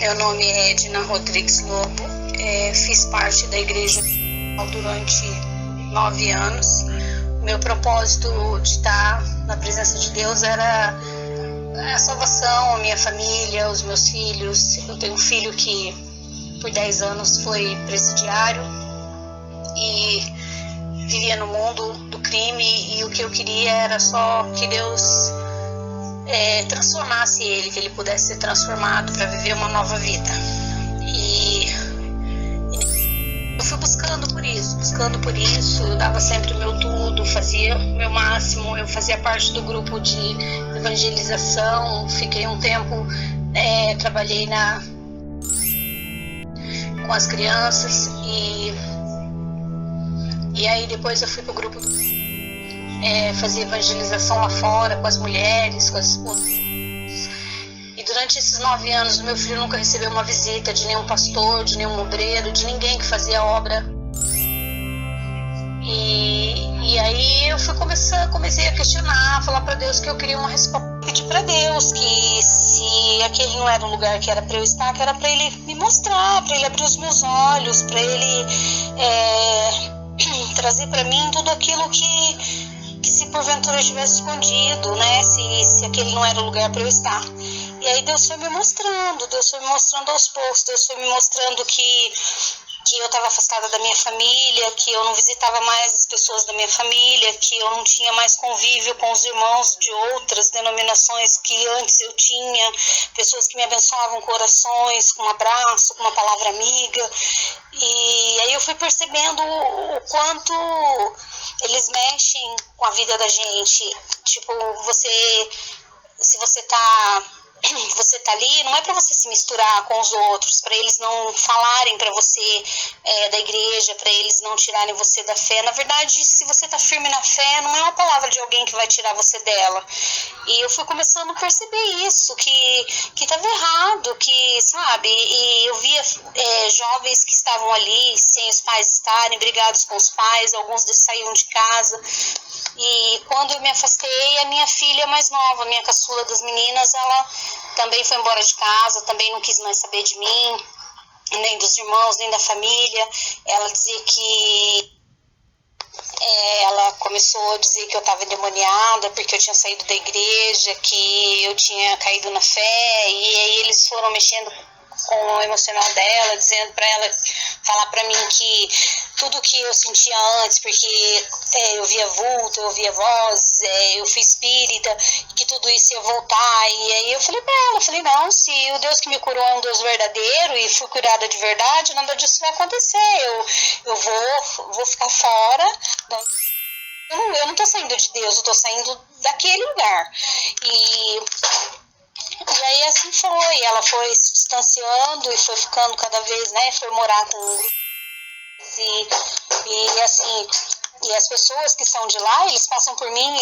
Meu nome é Edna Rodrigues Lobo, fiz parte da igreja durante 9 anos. Meu propósito de estar na presença de Deus era a salvação, a minha família, os meus filhos. Eu tenho um filho que por 10 anos foi presidiário e vivia no mundo do crime, e o que eu queria era só que Deus transformasse ele, que ele pudesse ser transformado para viver uma nova vida. E eu fui buscando por isso, eu dava sempre o meu tudo, fazia o meu máximo. Eu fazia parte do grupo de evangelização, fiquei um tempo, trabalhei com as crianças, e aí depois eu fui pro grupo fazer evangelização lá fora com as mulheres, com as esposas. E durante esses 9 anos, meu filho nunca recebeu uma visita de nenhum pastor, de nenhum obreiro, de ninguém que fazia obra. E aí eu comecei a questionar, a falar para Deus que eu queria uma resposta. Pedir para Deus que se aquele não era um lugar que era para eu estar, que era para Ele me mostrar, para Ele abrir os meus olhos, para Ele trazer para mim tudo aquilo que se porventura eu tivesse escondido, né? Se aquele não era o lugar para eu estar. E aí Deus foi me mostrando aos poucos. Deus foi me mostrando que eu estava afastada da minha família, que eu não visitava mais as pessoas da minha família, que eu não tinha mais convívio com os irmãos de outras denominações que antes eu tinha, pessoas que me abençoavam com orações, com um abraço, com uma palavra amiga. E aí eu fui percebendo o quanto eles mexem com a vida da gente. Tipo, se você tá ali, não é para você se misturar com os outros, para eles não falarem para você da igreja, para eles não tirarem você da fé. Na verdade, se você tá firme na fé, não é uma palavra de alguém que vai tirar você dela. E eu fui começando a perceber isso, que estava errado, que, sabe, e eu via jovens que estavam ali sem os pais estarem, brigados com os pais, alguns deles saíam de casa. E quando eu me afastei, a minha filha mais nova, a minha caçula das meninas, ela também foi embora de casa, também não quis mais saber de mim, nem dos irmãos, nem da família. Ela dizia que ela começou a dizer que eu estava endemoniada porque eu tinha saído da igreja, que eu tinha caído na fé, e aí eles foram mexendo com o emocional dela, dizendo para ela falar para mim que tudo que eu sentia antes, porque eu via vulto, eu via voz, eu fui espírita, que tudo isso ia voltar. E aí eu falei para ela, não, se o Deus que me curou é um Deus verdadeiro e fui curada de verdade, nada disso vai acontecer. Eu vou ficar fora. Eu não tô saindo de Deus, eu tô saindo daquele lugar. E aí assim foi, ela foi se distanciando e foi ficando cada vez, né, foi morar com um grupo. E assim, e as pessoas que são de lá, eles passam por mim,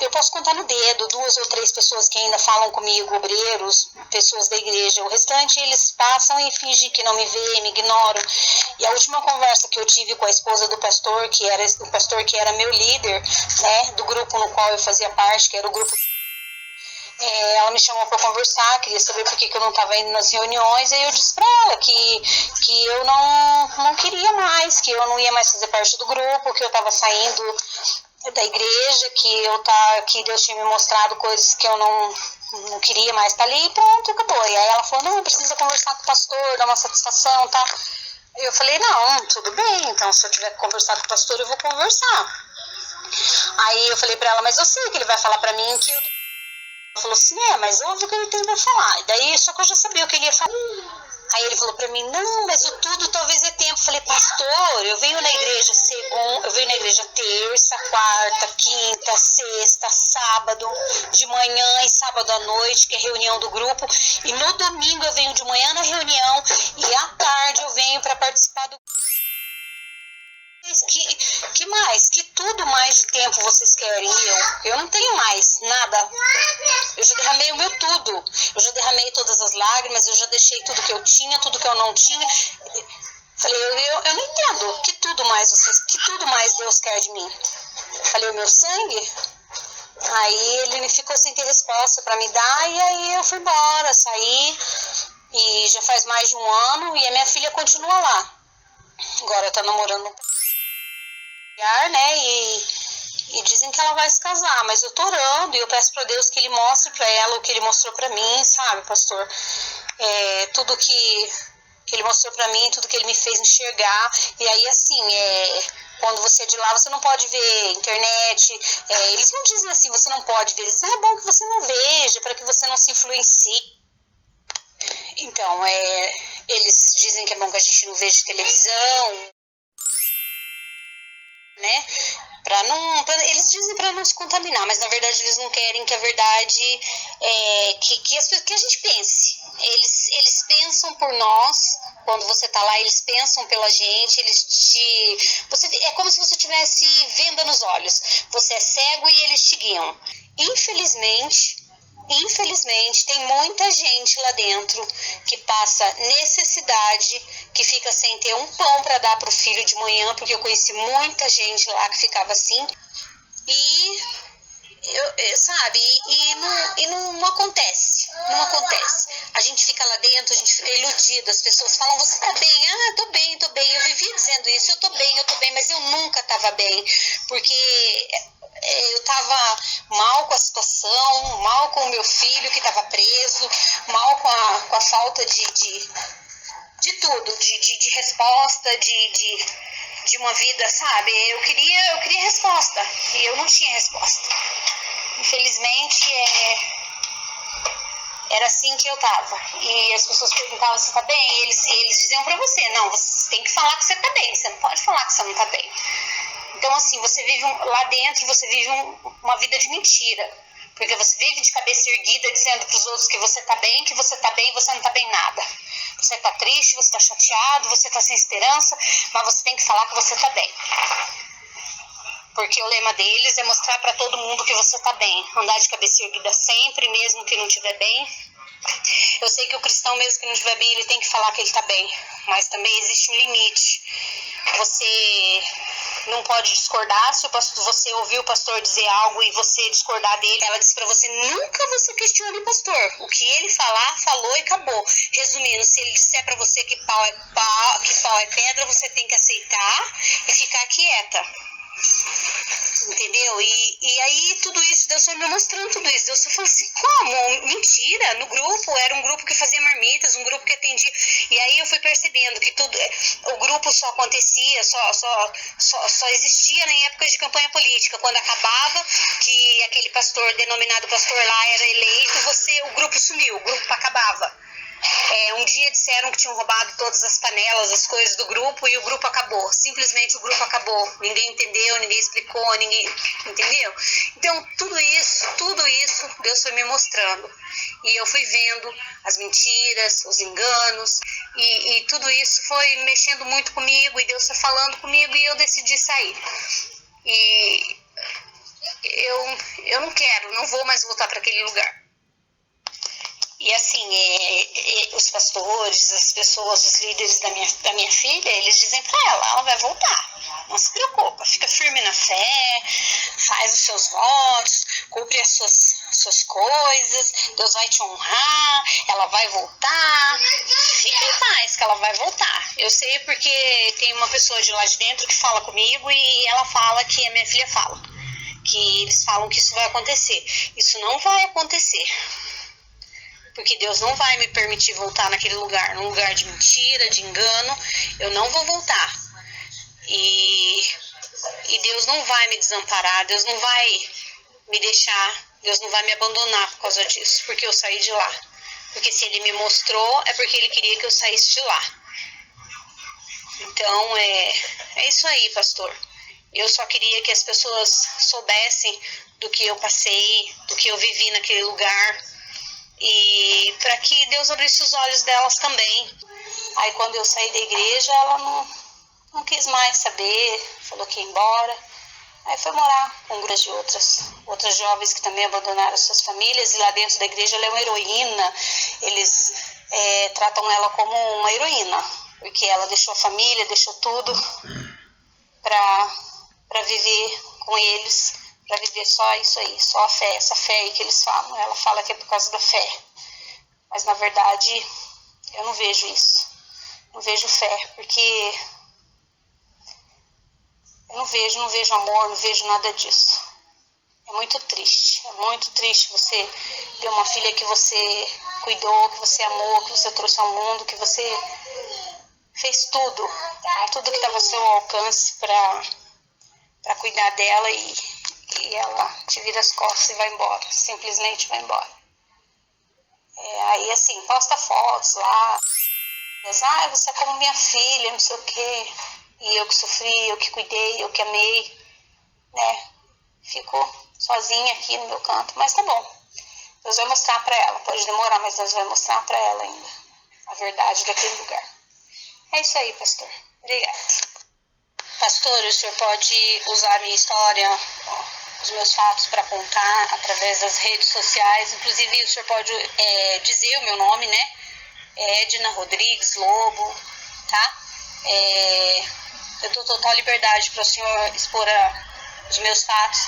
eu posso contar no dedo, 2 ou 3 pessoas que ainda falam comigo, obreiros, pessoas da igreja. O restante eles passam e fingem que não me vê, me ignoram. E a última conversa que eu tive com a esposa do pastor, que era meu líder, né, do grupo no qual eu fazia parte, que era o grupo. Ela me chamou para conversar, queria saber por que eu não estava indo nas reuniões, e eu disse para ela que eu não queria mais, que eu não ia mais fazer parte do grupo, que eu estava saindo da igreja, que Deus tinha me mostrado coisas que eu não queria mais estar ali, e pronto, acabou. E aí ela falou, não, precisa conversar com o pastor, dar uma satisfação, tá? Eu falei, não, tudo bem, então se eu tiver que conversar com o pastor, eu vou conversar. Aí eu falei para ela, mas eu sei que ele vai falar para mim que eu... Ela falou assim, mas óbvio que ele tem pra falar. E daí, só que eu já sabia o que ele ia falar. Aí ele falou pra mim, não, mas o tudo talvez é tempo. Eu falei, pastor, eu venho na igreja terça, quarta, quinta, sexta, sábado, de manhã e sábado à noite, que é reunião do grupo. E no domingo eu venho de manhã na reunião e à tarde eu venho para participar do... Que mais? Que tudo mais de tempo vocês querem? Eu não tenho mais nada. Eu já derramei o meu tudo. Eu já derramei todas as lágrimas, eu já deixei tudo que eu tinha, tudo que eu não tinha. Falei, eu não entendo. Que tudo mais Deus quer de mim? Falei, o meu sangue? Aí ele ficou sem ter resposta para me dar, e aí eu fui embora, saí. E já faz mais de 1 ano e a minha filha continua lá. Agora tá namorando um lugar, né? E dizem que ela vai se casar, mas eu tô orando e eu peço pra Deus que Ele mostre pra ela o que Ele mostrou pra mim, sabe, pastor? Tudo que Ele mostrou pra mim, tudo que Ele me fez enxergar. E aí, assim, quando você é de lá, você não pode ver internet. Eles não dizem assim, você não pode ver. Eles dizem, é bom que você não veja, para que você não se influencie. Então, eles dizem que é bom que a gente não veja televisão, né? Eles dizem para não se contaminar, mas na verdade eles não querem que a verdade que a gente pense. Eles pensam por nós. Quando você tá lá, eles pensam pela gente. É como se você tivesse venda nos olhos. Você é cego e eles te guiam. Infelizmente, tem muita gente lá dentro que passa necessidade, que fica sem ter um pão para dar para o filho de manhã, porque eu conheci muita gente lá que ficava assim. E não acontece. A gente fica lá dentro, a gente fica iludido. As pessoas falam, você tá bem? Ah, tô bem. Eu vivia dizendo isso, eu tô bem, mas eu nunca tava bem, porque eu tava mal com a situação, mal com o meu filho que tava preso, mal com a falta de tudo, de resposta, de uma vida, sabe? Eu queria resposta e eu não tinha resposta. Infelizmente, era assim que eu tava. E as pessoas perguntavam, você tá bem? E eles diziam pra você, não, você tem que falar que você tá bem, você não pode falar que você não tá bem. Então, assim, você vive lá dentro, você vive uma vida de mentira. Porque você vive de cabeça erguida dizendo pros outros que você tá bem e você não tá bem nada. Você tá triste, você tá chateado, você tá sem esperança, mas você tem que falar que você tá bem. Porque o lema deles é mostrar para todo mundo que você tá bem. Andar de cabeça erguida sempre, mesmo que não estiver bem. Eu sei que o cristão, mesmo que não estiver bem, ele tem que falar que ele tá bem. Mas também existe um limite. Você não pode discordar. Se você ouvir o pastor dizer algo e você discordar dele, ela diz pra você, nunca você questione o pastor. O que ele falar, falou e acabou. Resumindo, se ele disser pra você que pau é pedra, você tem que aceitar e ficar quieta. Entendeu? E aí tudo isso, Deus foi me mostrando tudo isso. Deus falou assim, como? Mentira, no grupo, era um grupo que fazia marmitas, um grupo que atendia. E aí eu fui percebendo que o grupo só acontecia, só existia em épocas de campanha política. Quando acabava, que aquele pastor, denominado pastor lá, era eleito, o grupo sumiu, o grupo acabava. Um dia disseram que tinham roubado todas as panelas, as coisas do grupo, e o grupo acabou. Simplesmente o grupo acabou. Ninguém entendeu, ninguém explicou, ninguém entendeu? Então, tudo isso, Deus foi me mostrando. E eu fui vendo as mentiras, os enganos, e tudo isso foi mexendo muito comigo, e Deus foi falando comigo, e eu decidi sair. E eu não vou mais voltar para aquele lugar. E assim, os pastores, as pessoas, os líderes da minha filha, eles dizem pra ela vai voltar. Não se preocupa, fica firme na fé, faz os seus votos, cumpre as suas coisas, Deus vai te honrar, ela vai voltar, fica em paz que ela vai voltar. Eu sei porque tem uma pessoa de lá de dentro que fala comigo e ela fala que a minha filha fala, que eles falam que isso vai acontecer. Isso não vai acontecer. Porque Deus não vai me permitir voltar naquele lugar, num lugar de mentira, de engano. Eu não vou voltar. E Deus não vai me desamparar, Deus não vai me deixar, Deus não vai me abandonar por causa disso, porque eu saí de lá. Porque se Ele me mostrou, é porque Ele queria que eu saísse de lá. Então, é isso aí, pastor. Eu só queria que as pessoas soubessem do que eu passei, do que eu vivi naquele lugar, e para que Deus abrisse os olhos delas também. Aí quando eu saí da igreja, ela não quis mais saber, falou que ia embora. Aí foi morar com grupos de outras jovens que também abandonaram suas famílias, e lá dentro da igreja ela é uma heroína. Eles tratam ela como uma heroína, porque ela deixou a família, deixou tudo para viver com eles, para viver só isso aí, só a fé, essa fé aí que eles falam. Ela fala que é por causa da fé, mas na verdade Eu não vejo isso. Não vejo fé, porque eu não vejo amor, não vejo nada disso. É muito triste você ter uma filha que você cuidou, que você amou, que você trouxe ao mundo, que você fez tudo que estava ao seu alcance para cuidar dela e ela te vira as costas e vai embora, simplesmente vai embora. Aí assim, posta fotos lá, você é como minha filha, não sei o quê, e eu que sofri, eu que cuidei, eu que amei, né? Fico sozinha aqui no meu canto, mas tá bom. Deus vai mostrar para ela, pode demorar, mas Deus vai mostrar para ela ainda a verdade daquele lugar. É isso aí, pastor. Obrigada. Pastor, o senhor pode usar a minha história, os meus fatos para contar através das redes sociais. Inclusive, o senhor pode dizer o meu nome, né? Edna Rodrigues Lobo, tá? Eu dou total liberdade para o senhor expor os meus fatos,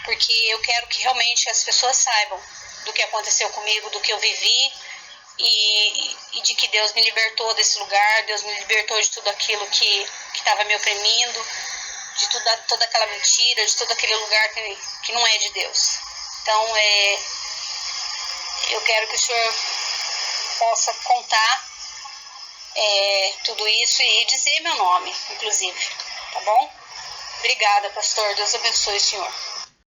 porque eu quero que realmente as pessoas saibam do que aconteceu comigo, do que eu vivi e de que Deus me libertou desse lugar, Deus me libertou de tudo aquilo que estava me oprimindo, de toda aquela mentira, de todo aquele lugar que não é de Deus. Então, eu quero que o senhor possa contar tudo isso e dizer meu nome, inclusive, tá bom? Obrigada, pastor. Deus abençoe o senhor.